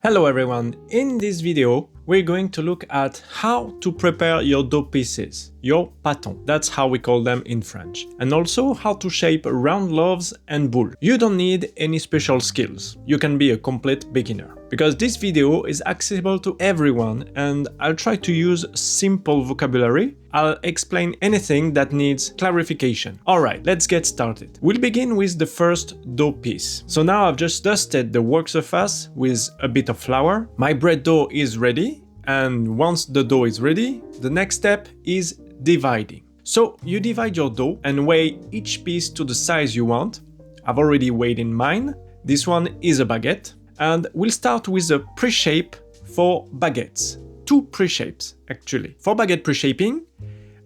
Hello everyone, in this video we're going to look at how to prepare your dough pieces, your pâtons, that's how we call them in French, and also how to shape round loaves and boules. You don't need any special skills, you can be a complete beginner. Because this video is accessible to everyone and I'll try to use simple vocabulary. I'll explain anything that needs clarification. Alright, let's get started. We'll begin with the first dough piece. So now I've just dusted the work surface with a bit of flour. My bread dough is ready, and once the dough is ready, the next step is dividing. So you divide your dough and weigh each piece to the size you want. I've already weighed in mine. This one is a baguette. And we'll start with a preshape for baguettes. Two preshapes, actually. For baguette preshaping,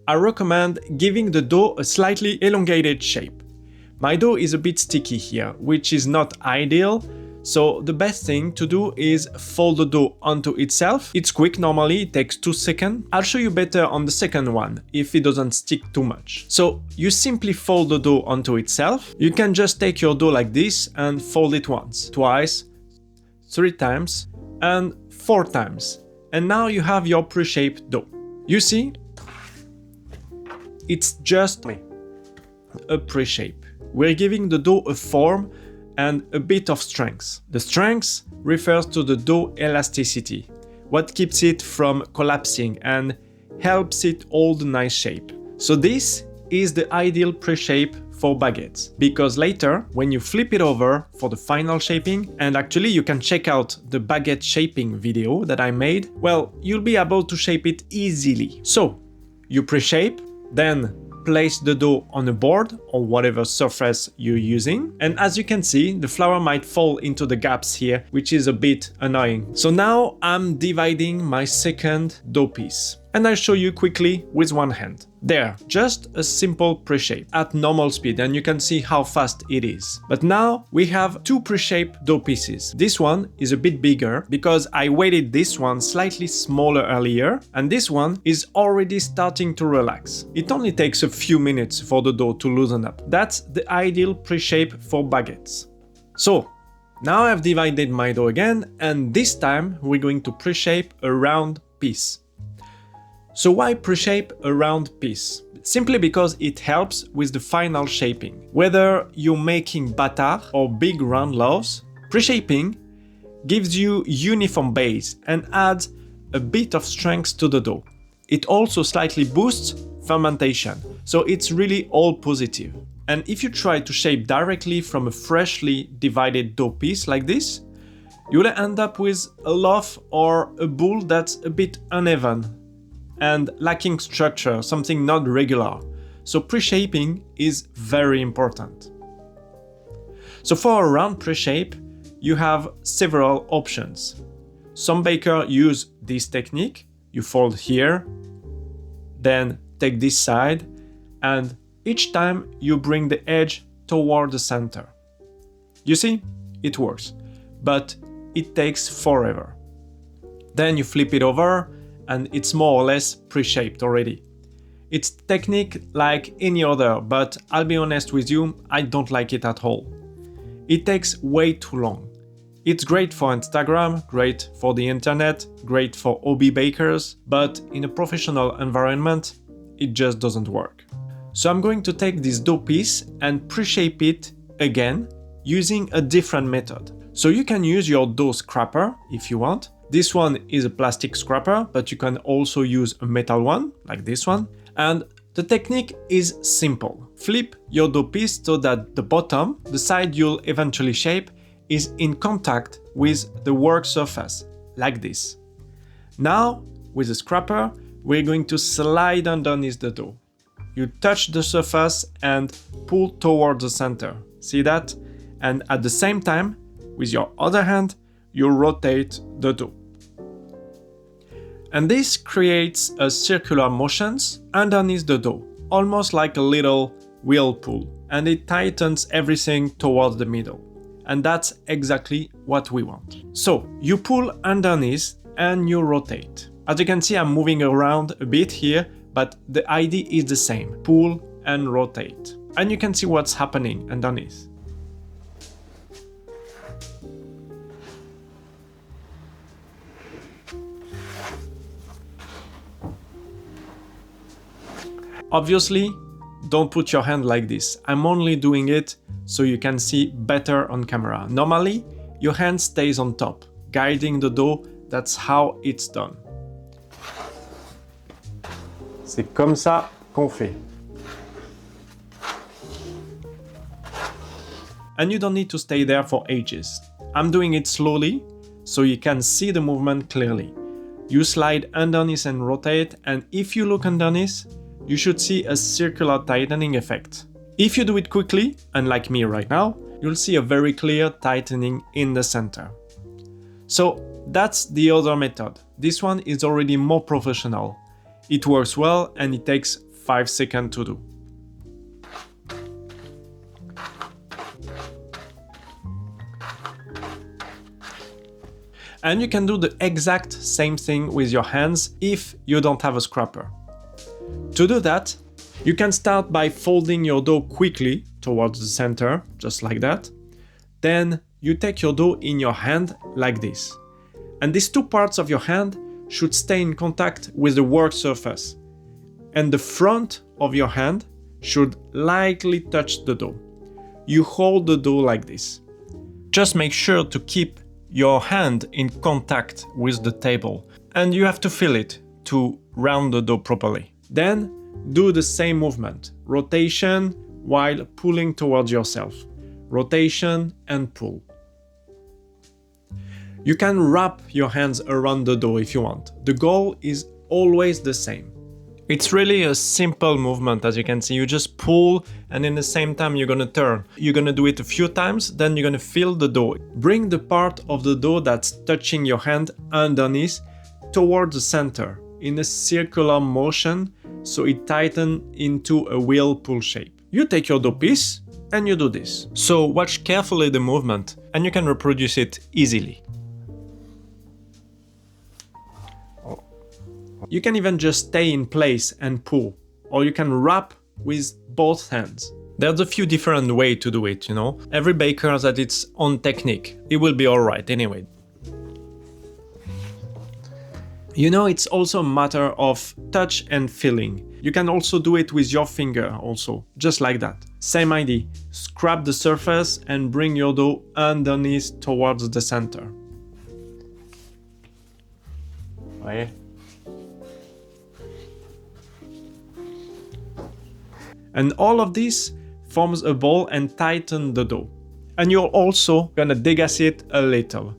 I recommend giving the dough a slightly elongated shape. My dough is a bit sticky here, which is not ideal, so the best thing to do is fold the dough onto itself. It's quick, normally it takes 2 seconds. I'll show you better on the second one, if it doesn't stick too much. So you simply fold the dough onto itself. You can just take your dough like this and fold it once, twice, 3 times and 4 times. And now you have your pre-shaped dough. You see? It's just a pre-shape. We're giving the dough a form and a bit of strength. The strength refers to the dough elasticity, what keeps it from collapsing and helps it hold a nice shape. So this is the ideal pre-shape for baguettes, because later when you flip it over for the final shaping, and actually you can check out the baguette shaping video that I made, well, you'll be able to shape it easily. So you pre-shape, then place the dough on a board or whatever surface you're using, and as you can see, the flour might fall into the gaps here, which is a bit annoying. So now I'm dividing my second dough piece, and I'll show you quickly with one hand. There, just a simple pre-shape at normal speed, and you can see how fast it is. But now we have two pre-shaped dough pieces. This one is a bit bigger because I weighted this one slightly smaller earlier, and this one is already starting to relax. It only takes a few minutes for the dough to loosen up. That's the ideal pre-shape for baguettes. So now I've divided my dough again, and this time we're going to pre-shape a round piece. So why pre-shape a round piece? Simply because it helps with the final shaping. Whether you're making bâtard or big round loaves, pre-shaping gives you uniform base and adds a bit of strength to the dough. It also slightly boosts fermentation, so it's really all positive. And if you try to shape directly from a freshly divided dough piece like this, you'll end up with a loaf or a boule that's a bit uneven and lacking structure, something not regular. So pre-shaping is very important. So for a round pre-shape, you have several options. Some bakers use this technique. You fold here, then take this side, and each time you bring the edge toward the center. You see, it works, but it takes forever. Then you flip it over, and it's more or less pre-shaped already. It's technique like any other, but I'll be honest with you, I don't like it at all. It takes way too long. It's great for Instagram, great for the internet, great for hobby bakers, but in a professional environment, it just doesn't work. So I'm going to take this dough piece and pre-shape it again using a different method. So you can use your dough scraper if you want. This one is a plastic scraper, but you can also use a metal one, like this one. And the technique is simple. Flip your dough piece so that the bottom, the side you'll eventually shape, is in contact with the work surface, like this. Now, with the scraper, we're going to slide underneath the dough. You touch the surface and pull towards the center. See that? And at the same time, with your other hand, you rotate the dough. And this creates a circular motions underneath the dough, almost like a little whirlpool, and it tightens everything towards the middle. And that's exactly what we want. So you pull underneath and you rotate. As you can see, I'm moving around a bit here, but the idea is the same. Pull and rotate. And you can see what's happening underneath. Obviously, don't put your hand like this. I'm only doing it so you can see better on camera. Normally, your hand stays on top, guiding the dough. That's how it's done. C'est comme ça qu'on fait. And you don't need to stay there for ages. I'm doing it slowly, so you can see the movement clearly. You slide underneath and rotate, and if you look underneath, you should see a circular tightening effect. If you do it quickly, unlike me right now, you'll see a very clear tightening in the center. So that's the other method. This one is already more professional. It works well and it takes 5 seconds to do. And you can do the exact same thing with your hands if you don't have a scraper. To do that, you can start by folding your dough quickly towards the center, just like that. Then you take your dough in your hand like this. And these two parts of your hand should stay in contact with the work surface. And the front of your hand should lightly touch the dough. You hold the dough like this. Just make sure to keep your hand in contact with the table, and you have to feel it to round the dough properly. Then do the same movement, rotation while pulling towards yourself. Rotation and pull. You can wrap your hands around the dough if you want. The goal is always the same. It's really a simple movement, as you can see. You just pull, and in the same time you're gonna turn. You're gonna do it a few times, then you're gonna feel the dough. Bring the part of the dough that's touching your hand underneath towards the center in a circular motion, so it tightens into a wheel pull shape. You take your dough piece and you do this. So watch carefully the movement and you can reproduce it easily. You can even just stay in place and pull, or you can wrap with both hands. There's a few different ways to do it, you know. Every baker has its own technique. It will be alright anyway. You know, it's also a matter of touch and feeling. You can also do it with your finger also, just like that. Same idea. Scrap the surface and bring your dough underneath towards the center. Ouais. And all of this forms a ball and tighten the dough. And you're also gonna degasse it a little.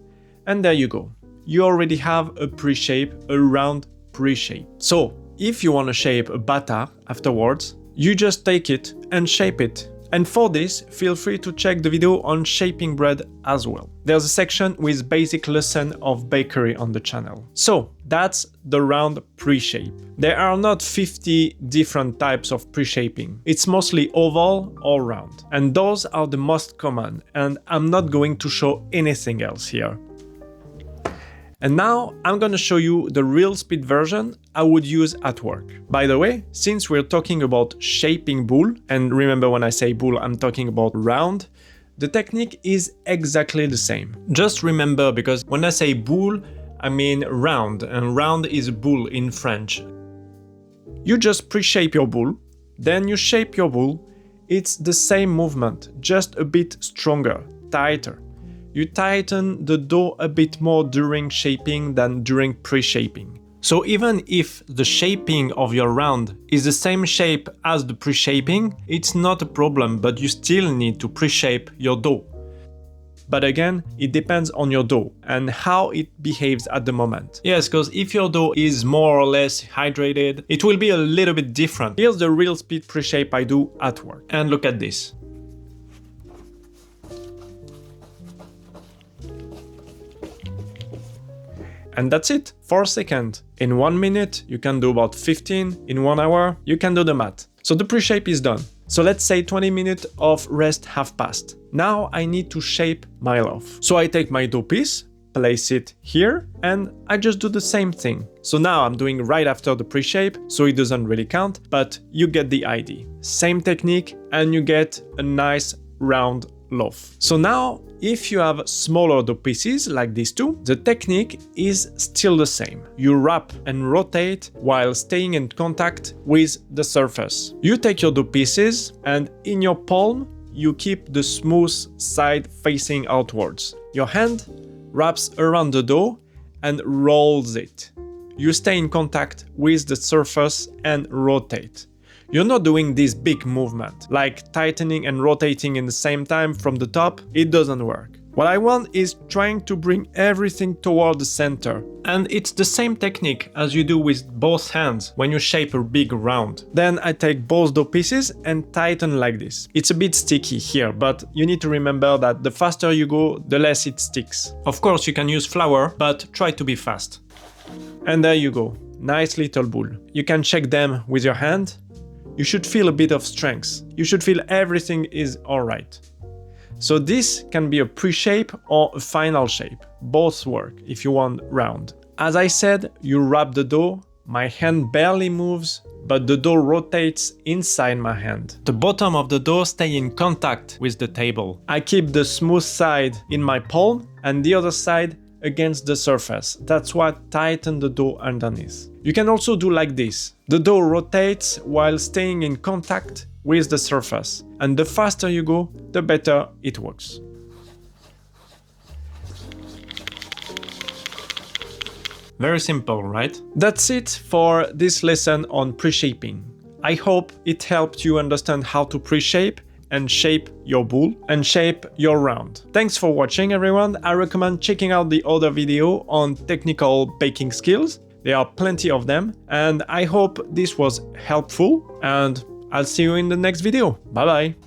And there you go. You already have a pre-shape, a round pre-shape. So if you wanna shape a batter afterwards, you just take it and shape it. And for this, feel free to check the video on shaping bread as well. There's a section with basic lesson of bakery on the channel. So that's the round pre-shape. There are not 50 different types of pre-shaping. It's mostly oval or round. And those are the most common, and I'm not going to show anything else here. And now I'm gonna show you the real speed version I would use at work. By the way, since we're talking about shaping boule, and remember when I say boule, I'm talking about round, the technique is exactly the same. Just remember, because when I say boule, I mean round, and round is boule in French. You just pre-shape your boule, then you shape your boule. It's the same movement, just a bit stronger, tighter. You tighten the dough a bit more during shaping than during pre-shaping. So even if the shaping of your round is the same shape as the pre-shaping, it's not a problem, but you still need to pre-shape your dough. But again, it depends on your dough and how it behaves at the moment. Yes, because if your dough is more or less hydrated, it will be a little bit different. Here's the real speed pre-shape I do at work. And look at this. And that's it, 4 seconds. In 1 minute, you can do about 15. In 1 hour, you can do the math. So the pre-shape is done. So let's say 20 minutes of rest have passed. Now I need to shape my loaf. So I take my dough piece, place it here, and I just do the same thing. So now I'm doing right after the pre-shape, so it doesn't really count, but you get the idea. Same technique, and you get a nice round loaf. So now, if you have smaller dough pieces like these two, the technique is still the same. You wrap and rotate while staying in contact with the surface. You take your dough pieces and in your palm, you keep the smooth side facing outwards. Your hand wraps around the dough and rolls it. You stay in contact with the surface and rotate. You're not doing this big movement, like tightening and rotating in the same time from the top. It doesn't work. What I want is trying to bring everything toward the center. And it's the same technique as you do with both hands when you shape a big round. Then I take both dough pieces and tighten like this. It's a bit sticky here, but you need to remember that the faster you go, the less it sticks. Of course, you can use flour, but try to be fast. And there you go. Nice little boule. You can check them with your hand. You should feel a bit of strength. You should feel everything is alright. So this can be a pre-shape or a final shape. Both work if you want round. As I said, you wrap the dough. My hand barely moves, but the dough rotates inside my hand. The bottom of the dough stays in contact with the table. I keep the smooth side in my palm and the other side against the surface. That's what tightens the dough underneath. You can also do like this. The dough rotates while staying in contact with the surface. And the faster you go, the better it works. Very simple, right? That's it for this lesson on pre-shaping. I hope it helped you understand how to pre-shape and shape your boule and shape your round. Thanks for watching, everyone. I recommend checking out the other video on technical baking skills. There are plenty of them, and I hope this was helpful, and I'll see you in the next video. Bye bye.